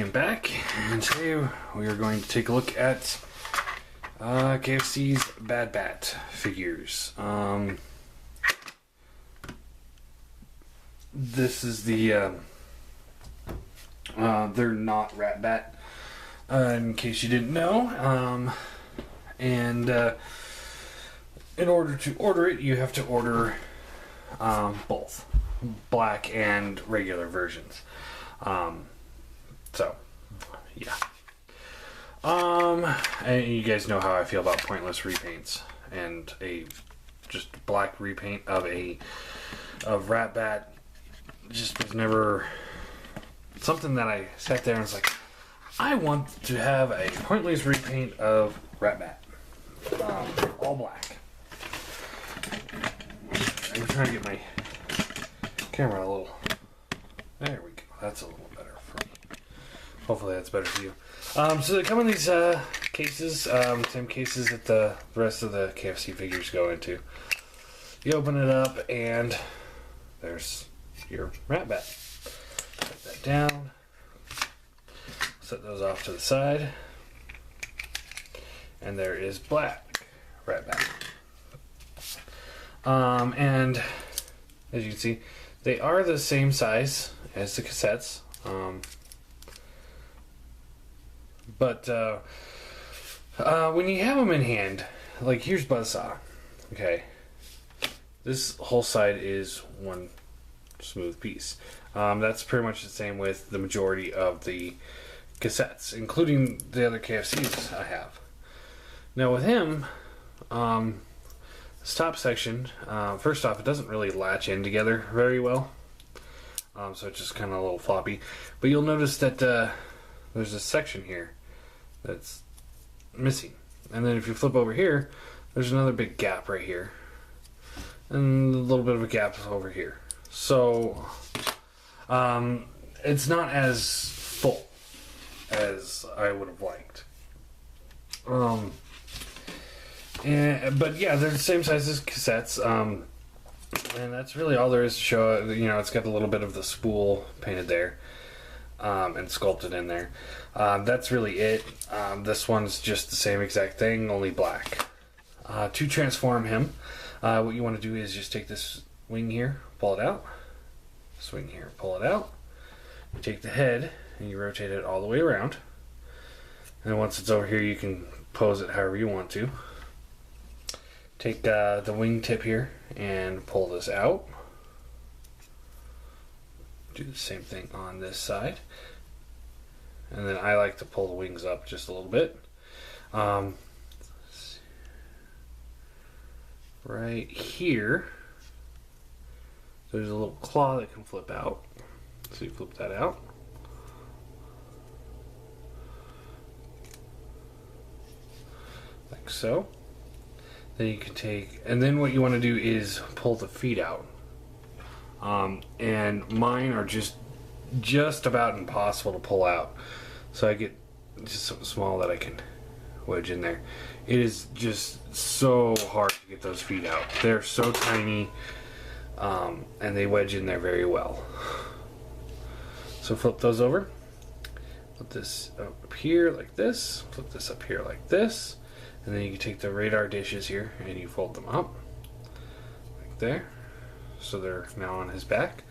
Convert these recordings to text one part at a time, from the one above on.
am back, and today we are going to take a look at KFC's Badbat figures. This is the they're not Ratbat, in case you didn't know. And in order to order it, you have to order both black and regular versions. So, yeah. And you guys know how I feel about pointless repaints, and a just black repaint of Ratbat just was never something that I sat there and was like, I want to have a pointless repaint of Ratbat, all black. I'm trying to get my camera a little. There we go. That's a little better for me. Hopefully that's better for you. So they come in these cases, same cases that the rest of the KFC figures go into. You open it up and there's your Ratbat. Put that down. Set those off to the side. And there is black Ratbat. And as you can see, they are the same size as the cassettes. But when you have them in hand, like here's Buzzsaw, okay, this whole side is one smooth piece. That's pretty much the same with the majority of the cassettes, including the other KFCs I have. Now with him, this top section, first off, it doesn't really latch in together very well, so it's just kind of a little floppy. But you'll notice that there's a section here that's missing, and then if you flip over here, there's another big gap right here, and a little bit of a gap over here. So it's not as full as I would have liked. But yeah, they're the same size as cassettes, and that's really all there is to show. You know, it's got a little bit of the spool painted there, and sculpted in there. That's really it. This one's just the same exact thing, only black. To transform him, what you want to do is just take this wing here, pull it out, swing here, pull it out. You take the head and you rotate it all the way around, and once it's over here, you can pose it however you want to. Take the wing tip here and pull this out. Do the same thing on this side. And then I like to pull the wings up just a little bit. Right here, there's a little claw that can flip out. So you flip that out. Like so. Then you can take, and then what you want to do is pull the feet out. And mine are just about impossible to pull out. So I get just something small that I can wedge in there. It is just so hard to get those feet out. They're so tiny, and they wedge in there very well. So flip those over. Put this up here like this. Flip this up here like this. And then you can take the radar dishes here and you fold them up like there, so they're now on his back.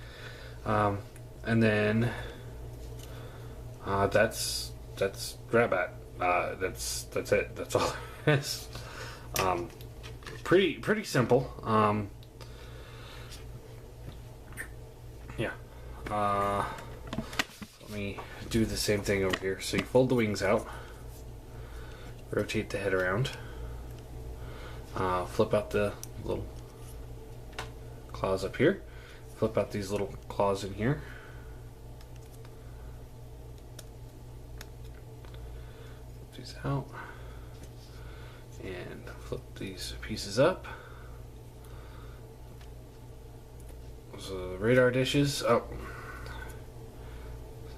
And then that's Ratbat. That's it. That's all there is. Pretty simple. Yeah. Let me do the same thing over here. So you fold the wings out. Rotate the head around, flip out the little claws up here, flip out these little claws in here, flip these out, and flip these pieces up. So the radar dishes, oh,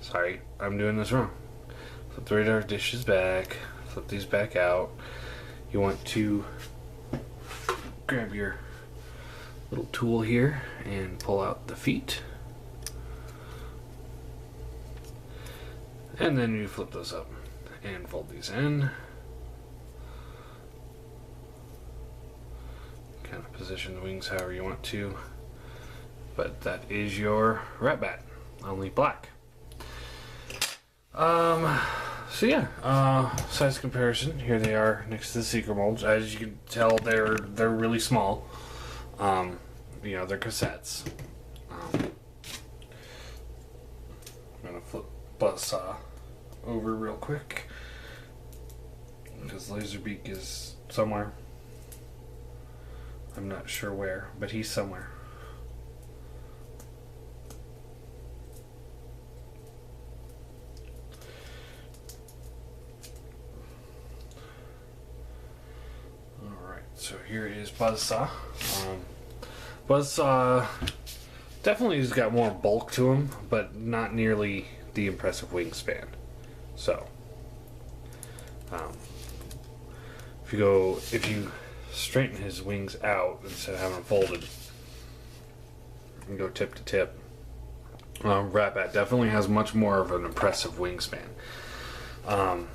sorry, I'm doing this wrong. Flip the radar dishes back. Flip these back out. You want to grab your little tool here and pull out the feet. And then you flip those up and fold these in. Kind of position the wings however you want to. But that is your Ratbat, only black. So yeah, size comparison. Here they are next to the Seeker molds. As you can tell, they're really small. You know, they're cassettes. I'm gonna flip Buzzsaw over real quick because Laserbeak is somewhere. I'm not sure where, but he's somewhere. Alright, so here is Buzzsaw. Buzzsaw definitely has got more bulk to him, but not nearly the impressive wingspan. So, if you straighten his wings out instead of having them folded and go tip to tip, Ratbat definitely has much more of an impressive wingspan. And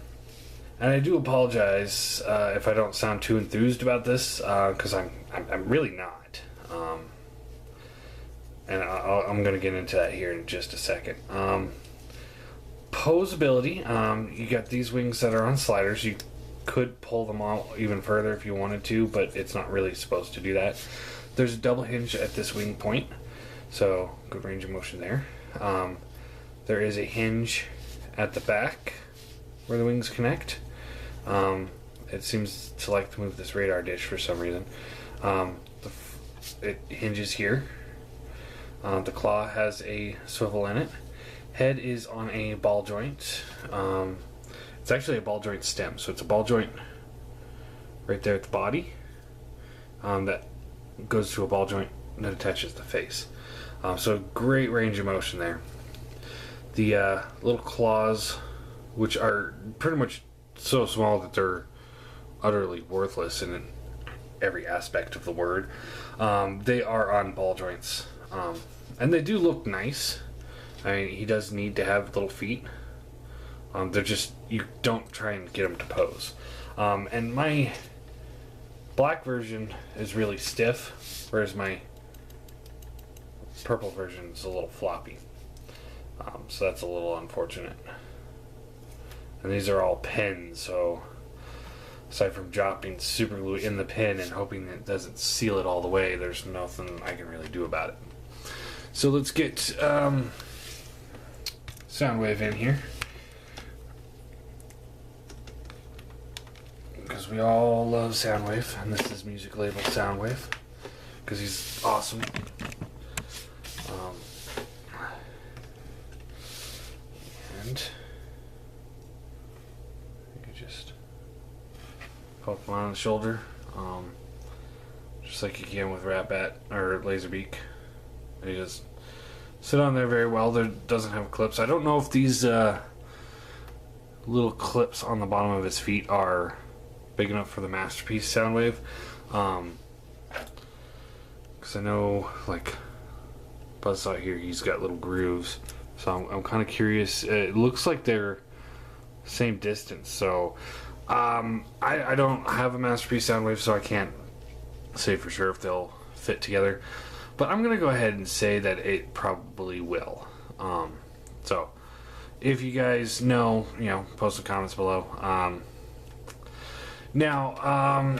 I do apologize if I don't sound too enthused about this, because I'm really not. And I'm going to get into that here in just a second. Poseability, you got these wings that are on sliders. You could pull them out even further if you wanted to, but it's not really supposed to do that. There's a double hinge at this wing point, so good range of motion there. There is a hinge at the back where the wings connect. It seems to like to move this radar dish for some reason. It hinges here. The claw has a swivel in it. Head is on a ball joint. It's actually a ball joint stem, so it's a ball joint right there at the body that goes to a ball joint that attaches the face. So great range of motion there. The little claws, which are pretty much so small that they're utterly worthless in every aspect of the word, they are on ball joints. And they do look nice. I mean, he does need to have little feet. They're just, you don't try and get them to pose. And my black version is really stiff, whereas my purple version is a little floppy. So that's a little unfortunate. And these are all pins, so aside from dropping super glue in the pin and hoping it doesn't seal it all the way, there's nothing I can really do about it. So let's get Soundwave in here, because we all love Soundwave, and this is music label Soundwave because he's awesome. And you can just poke him on the shoulder, just like you can with Ratbat or Laserbeak. He just sit on there very well. There doesn't have clips. I don't know if these little clips on the bottom of his feet are big enough for the Masterpiece Soundwave, because I know, like, Buzzsaw here, he's got little grooves, so I'm kind of curious. It looks like they're same distance, so I don't have a Masterpiece Soundwave, so I can't say for sure if they'll fit together, but I'm gonna go ahead and say that it probably will. So if you guys know, post some comments below. Now,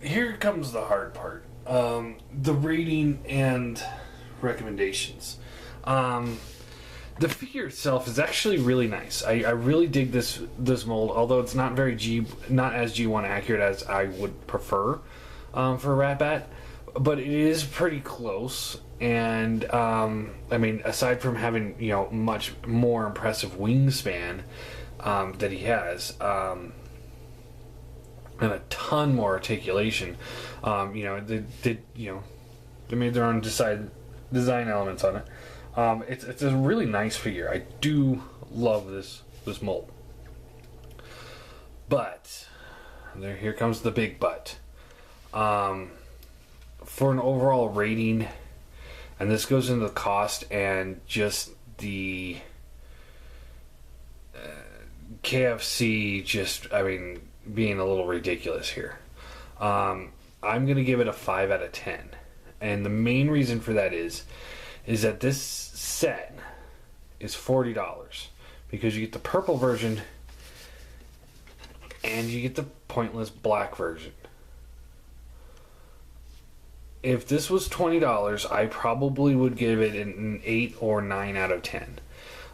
here comes the hard part. The rating and recommendations. The figure itself is actually really nice. I really dig this mold, although it's not very not as G1 accurate as I would prefer for Ratbat, but it is pretty close. And I mean, aside from having much more impressive wingspan that he has, and a ton more articulation, they made their own design elements on it. It's a really nice figure. I do love this mold. But here comes the big but. For an overall rating, and this goes into the cost and just the KFC just, I mean, being a little ridiculous here. I'm going to give it a 5 out of 10. And the main reason for that is that this set is $40 because you get the purple version and you get the pointless black version. If this was $20, I probably would give it an 8 or 9 out of 10.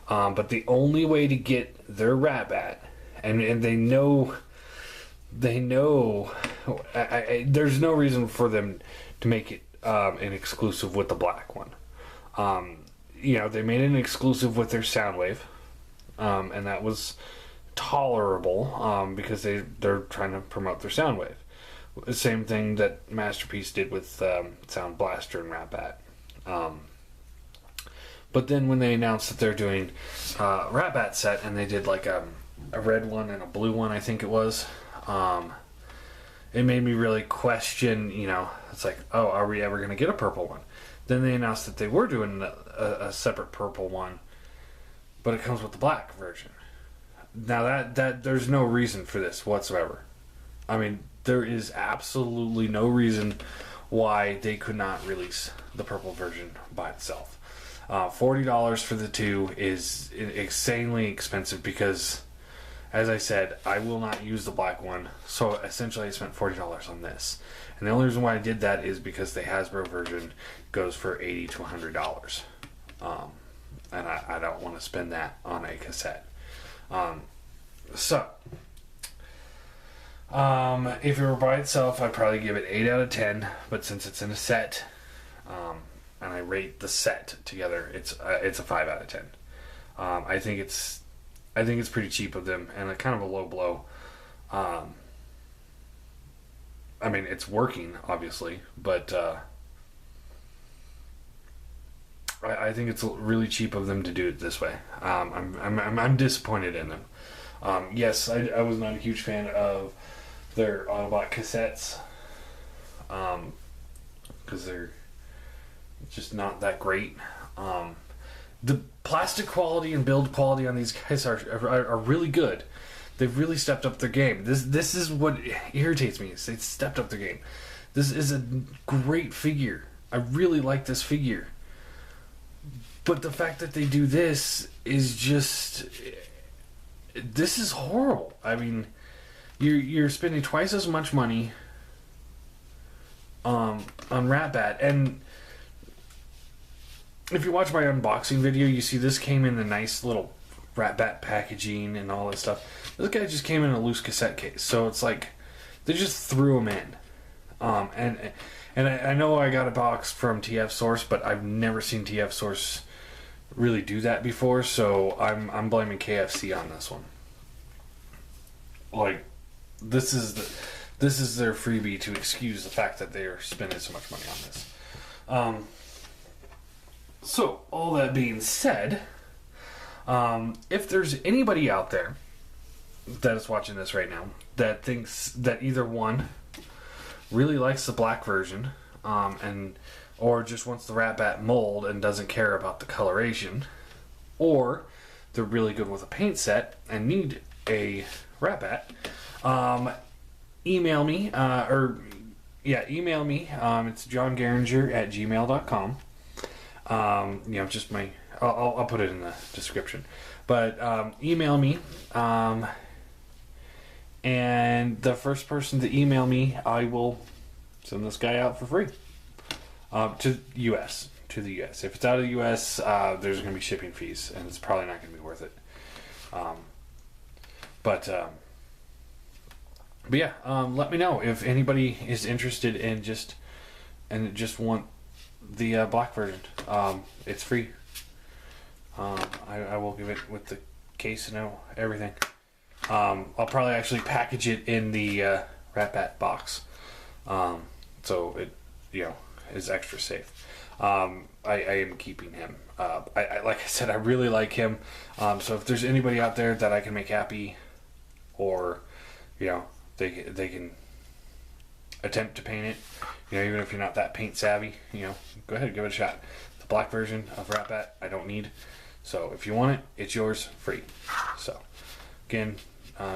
But the only way to get their Ratbat, and they know, there's no reason for them to make it an exclusive with the black one. They made an exclusive with their Soundwave, and that was tolerable because they're trying to promote their Soundwave. The same thing that Masterpiece did with Sound Blaster and Ratbat. But then when they announced that they're doing Ratbat set, and they did like a red one and a blue one, I think it was, it made me really question, it's like, oh, are we ever going to get a purple one? Then they announced that they were doing a separate purple one, but it comes with the black version. Now that there's no reason for this whatsoever. I mean, there is absolutely no reason why they could not release the purple version by itself. $40 for the two is insanely expensive because, as I said, I will not use the black one. So essentially I spent $40 on this. And the only reason why I did that is because the Hasbro version goes for $80 to $100. And I don't want to spend that on a cassette. If it were by itself, I'd probably give it 8 out of 10. But since it's in a set, and I rate the set together, it's a 5 out of 10. I think it's pretty cheap of them, and a kind of a low blow. I mean, it's working, obviously, but I think it's really cheap of them to do it this way. I'm disappointed in them. Yes, I was not a huge fan of their Autobot cassettes, because they're just not that great. The plastic quality and build quality on these guys are really good. They've really stepped up their game. This is what irritates me. Is they stepped up their game. This is a great figure. I really like this figure. But the fact that they do this is just... This is horrible. I mean, you're spending twice as much money on Ratbat. And if you watch my unboxing video, you see this came in the nice little Ratbat packaging and all that stuff. This guy just came in a loose cassette case. So it's like, they just threw him in. And I know I got a box from TF Source, but I've never seen TF Source really do that before, so I'm blaming KFC on this one. Like, this is their freebie to excuse the fact that they are spending so much money on this. So all that being said, if there's anybody out there that is watching this right now that thinks that either one really likes the black version, or just wants the Ratbat mold and doesn't care about the coloration, or they're really good with a paint set and need a Ratbat, email me, email me. It's johngaringer@gmail.com. Just my, I'll put it in the description, but email me, and the first person to email me, I will send this guy out for free. To the U.S. If it's out of the U.S., there's going to be shipping fees, and it's probably not going to be worth it. But yeah, let me know if anybody is interested in just want the black version. It's free. I will give it with the case and everything. I'll probably actually package it in the Ratbat box, so it is extra safe. I am keeping him. I like I said, I really like him. So if there's anybody out there that I can make happy, or they can attempt to paint it, even if you're not that paint savvy, go ahead and give it a shot. The black version of Ratbat I don't need, So if you want it, it's yours free. So again,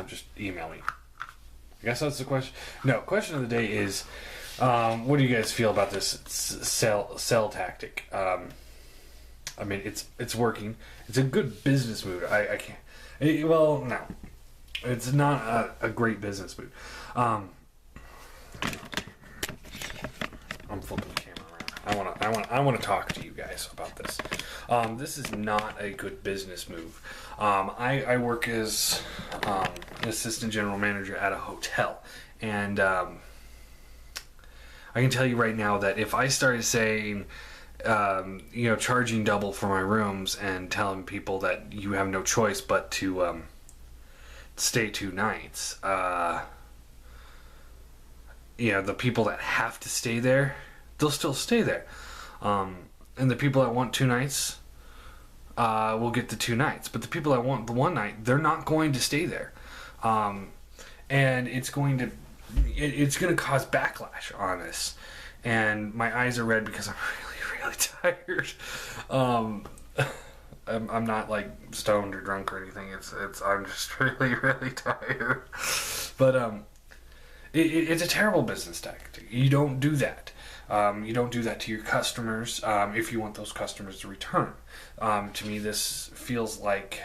just email me. I guess that's the question. No, question of the day is, what do you guys feel about this sell tactic? I mean, it's working. It's a good business move. I can't. Well, no, it's not a great business move. I'm flipping the camera around. I want to talk to you guys about this. This is not a good business move. I work as an assistant general manager at a hotel, and I can tell you right now that if I started saying, charging double for my rooms and telling people that you have no choice but to stay 2 nights, the people that have to stay there, they'll still stay there. And the people that want 2 nights will get the 2 nights. But the people that want the 1 night, they're not going to stay there. And it's going to cause backlash on this. And my eyes are red because I'm really tired. I'm not like stoned or drunk or anything. I'm just really tired. But it's a terrible business tactic. You don't do that. You don't do that to your customers if you want those customers to return. To me, this feels like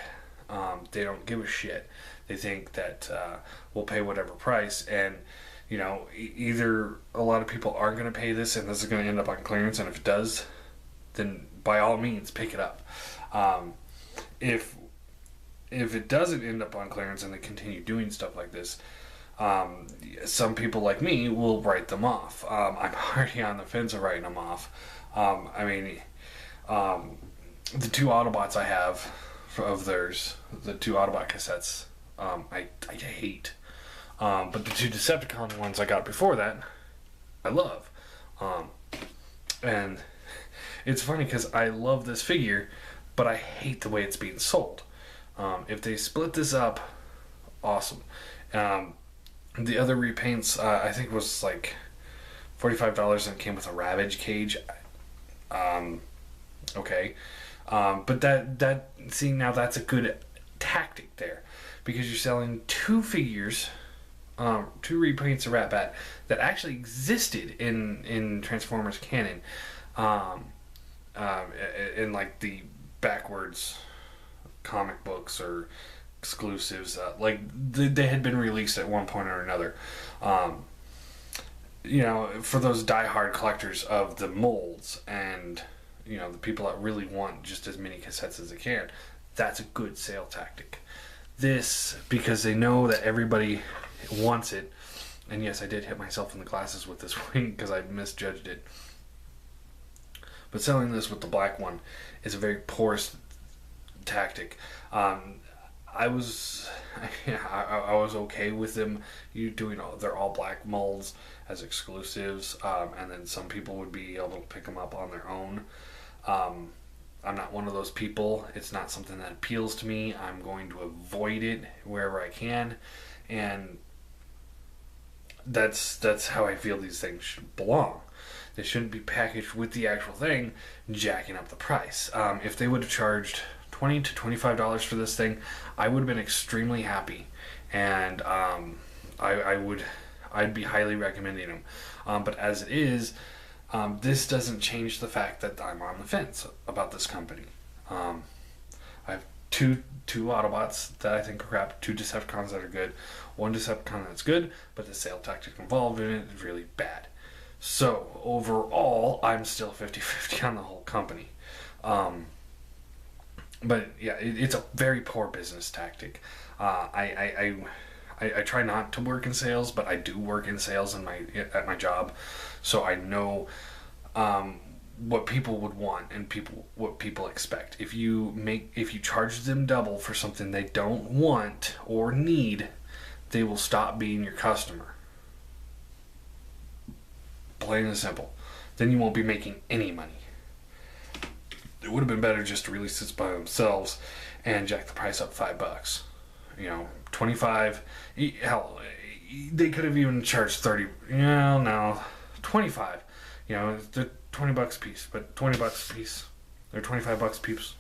they don't give a shit. They think that we'll pay whatever price, and either a lot of people aren't going to pay this, and this is going to end up on clearance. And if it does, then by all means, pick it up. If it doesn't end up on clearance and they continue doing stuff like this, some people like me will write them off. I'm already on the fence of writing them off. The 2 Autobots I have of theirs, the 2 Autobot cassettes, I hate. But the 2 Decepticon ones I got before that, I love. And it's funny because I love this figure, but I hate the way it's being sold. If they split this up, awesome. The other repaints, I think was like $45 and it came with a Ravage cage. Okay. But now that's a good tactic there, because you're selling 2 figures, 2 repaints of Ratbat that actually existed in Transformers canon, in like the backwards comic books or exclusives, they had been released at one point or another. For those die-hard collectors of the molds, and the people that really want just as many cassettes as they can, that's a good sale tactic. This, because they know that everybody wants it, and yes, I did hit myself in the glasses with this wing because I misjudged it. But selling this with the black one is a very porous tactic. I was okay with them doing their all black molds as exclusives, and then some people would be able to pick them up on their own. I'm not one of those people. It's not something that appeals to me. I'm going to avoid it wherever I can, and that's how I feel these things should belong. They shouldn't be packaged with the actual thing, jacking up the price. If they would have charged $20 to $25 for this thing, I would have been extremely happy, and I'd be highly recommending them. But as it is, this doesn't change the fact that I'm on the fence about this company. I have two Autobots that I think are crap, 2 Decepticons that are good, 1 Decepticon that's good, but the sale tactic involved in it is really bad. So overall, I'm still 50-50 on the whole company. But yeah, it's a very poor business tactic. I try not to work in sales, but I do work in sales at my job, so I know what people would want and what people expect. If you charge them double for something they don't want or need, they will stop being your customer. Plain and simple. Then you won't be making any money. It would have been better just to release this by themselves and jack the price up $5. 25. Hell, they could have even charged 30. No, 25. They're $20 a piece, but $20 a piece. They're $25 a piece.